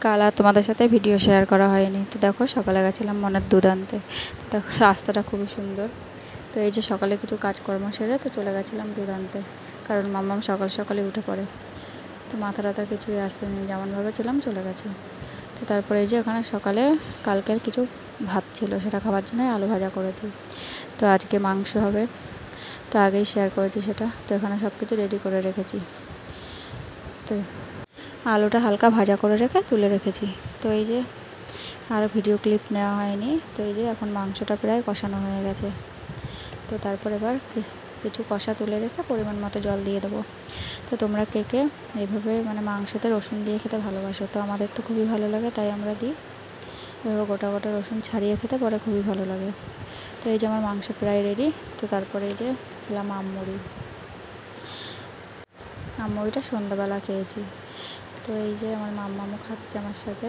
কাল আর তোমাদের সাথে ভিডিও শেয়ার করা হয়নি। তো দেখো সকালে গেছিলাম মনের দুধ আনতে। দেখো রাস্তাটা খুবই সুন্দর। তো এই যে সকালে কিছু কাজকর্ম সেরে তো চলে গেছিলাম দুধ আনতে, কারণ মাম্মাম সকাল সকালে উঠে পড়ে। তো মাথা টাথা কিছুই আসতেনি, যেমন ভেবেছিলাম চলে গেছে। তো তারপরে এই যে ওখানে সকালে কালকের কিছু ভাত ছিল, সেটা খাবার জন্য আলু ভাজা করেছি। তো আজকে মাংস হবে, তো আগেই শেয়ার করেছি সেটা। তো এখানে সব কিছু রেডি করে রেখেছি। তো আলুটা হালকা ভাজা করে রেখে তুলে রেখেছি। তো এই যে আর ভিডিও ক্লিপ নেওয়া হয়নি। তো এই যে এখন মাংসটা প্রায় কষানো হয়ে গেছে। তো তারপর এবার কিছু কষা তুলে রেখে পরিমাণ মতো জল দিয়ে দেবো। তো তোমরা কে কে এইভাবে মাংসতে রসুন দিয়ে খেতে ভালোবাসো? তো আমাদের তো খুবই ভালো লাগে, তাই আমরা দিই। এভাবে গোটা গোটা রসুন ছাড়িয়ে খেতে পরে খুবই ভালো লাগে। তো এই যে আমার মাংস প্রায় রেডি। তো তারপরে এই যে খেলাম আমুড়িটা সন্ধ্যাবেলা খেয়েছি। তো এই যে আমার মাম্মামও খাচ্ছে আমার সাথে।